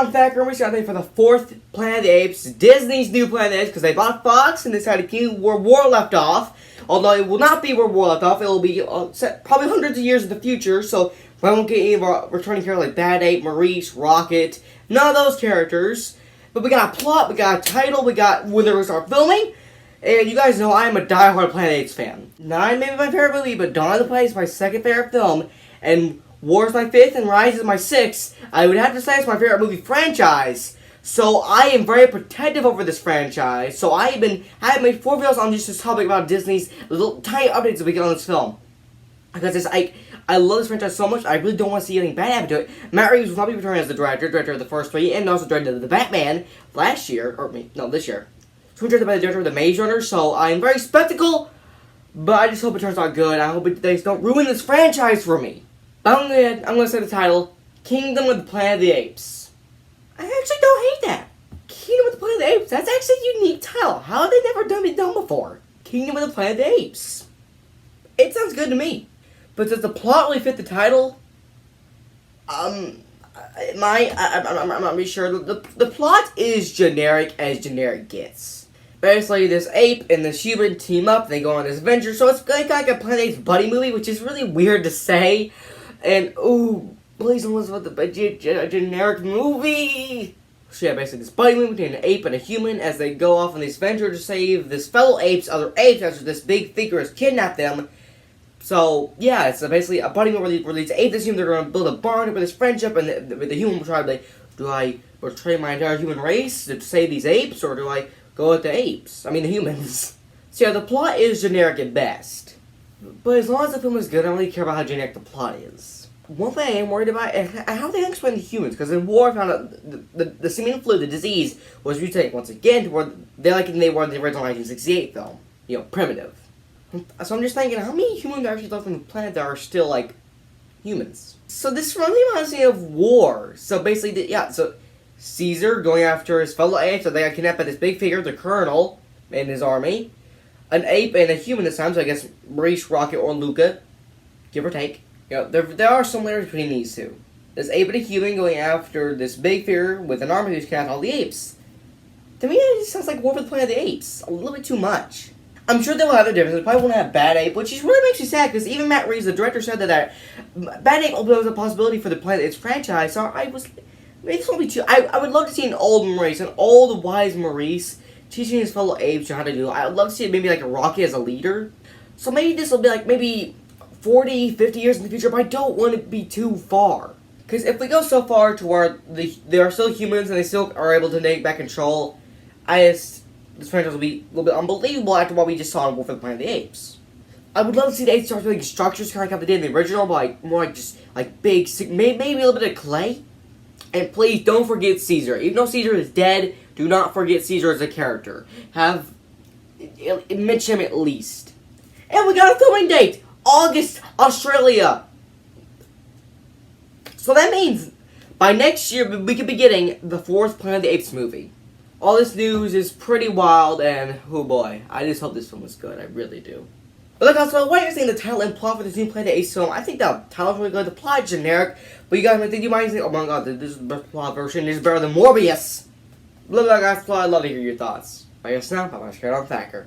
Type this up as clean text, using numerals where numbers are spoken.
I'm Thacker, and we're starting for the fourth Planet of the Apes, Disney's new Planet of the Apes, because they bought Fox and decided to keep where War left off. Although it will not be where War left off, it will be set probably hundreds of years in the future, so I won't get any of our returning characters like Bad Ape, Maurice, Rocket, none of those characters. But we got a plot, we got a title, we got when they start filming, and you guys know I am a diehard Planet of the Apes fan. Nine may be my favorite movie, but Dawn of the Planet is my second favorite film, and War is my fifth, and Rise is my sixth. I would have to say it's my favorite movie franchise. So I am very protective over this franchise. So I have made 4 videos on just this topic about Disney's little tiny updates that we get on this film. Because I love this franchise so much, I really don't want to see anything bad happen to it. Matt Reeves will not be returning as the director of the first 3, and also directed the Batman this year. So directed by the director of the Maze Runner, so I'm very skeptical, but I just hope it turns out good. I hope they don't ruin this franchise for me. I'm gonna say the title, Kingdom of the Planet of the Apes. I actually don't hate that. Kingdom of the Planet of the Apes, that's actually a unique title. How have they never been done before? Kingdom of the Planet of the Apes. It sounds good to me. But does the plot really fit the title? I'm not really sure. The plot is generic as generic gets. Basically, this ape and this human team up, they go on this adventure, so it's like a Planet of the Apes buddy movie, which is really weird to say. And, ooh, please don't listen to the generic movie. So yeah, basically this buddy movie between an ape and a human as they go off on this venture to save this fellow apes, other apes, after this big figure has kidnapped them. So, yeah, it's basically a buddy movie where these apes and humans are going to build a bond with this friendship, and the human will try to be like, do I betray my entire human race to save these apes, or do I go with the apes? I mean, the humans. So yeah, the plot is generic at best. But as long as the film is good, I don't really care about how generic the plot is. One thing I am worried about is how they explain the humans, because in War I found out the simian flu, the disease, was mutated once again to where they were in the original 1968 film. You know, primitive. So I'm just thinking, how many humans are actually left on the planet that are still, like, humans? So this really reminds me of War. So basically, so Caesar going after his fellow apes, so they got kidnapped by this big figure, the Colonel, and his army. An ape and a human this time, so I guess Maurice, Rocket, or Luca, give or take. You know, there are similarities between these two. This ape and a human going after this big figure with an army who's kidnapped all the apes. To me, it just sounds like War for the Planet of the Apes. A little bit too much. I'm sure they will have their differences. They probably won't have Bad Ape, which really makes me sad, because even Matt Reeves, the director, said that Bad Ape opens a possibility for the Planet of the Apes franchise, so maybe this won't be too... I would love to see an old Maurice, an old, wise Maurice, teaching his fellow apes how to do it. I would love to see maybe like a Rocky as a leader. So maybe this will be like maybe 40, 50 years in the future, but I don't want it to be too far. Because if we go so far to where they are still humans and they still are able to take back control, this franchise will be a little bit unbelievable after what we just saw in War for the Planet of the Apes. I would love to see the apes start building structures kind of like how they did in the original, but like more like just like big, maybe a little bit of clay. And please don't forget Caesar. Even though Caesar is dead, do not forget Caesar as a character. Mention him at least. And we got a filming date! August, Australia! So that means by next year we could be getting the 4th Planet of the Apes movie. All this news is pretty wild, and oh boy, I just hope this film is good. I really do. But look, also, what are you saying the title and plot for this new Planet of the Apes film? I think the title's really good. The plot is generic, but you guys might think, oh my god, this is the best plot version. This is better than Morbius. Look, guys, I'd love to hear your thoughts. I guess now, I'm straight on Thacker.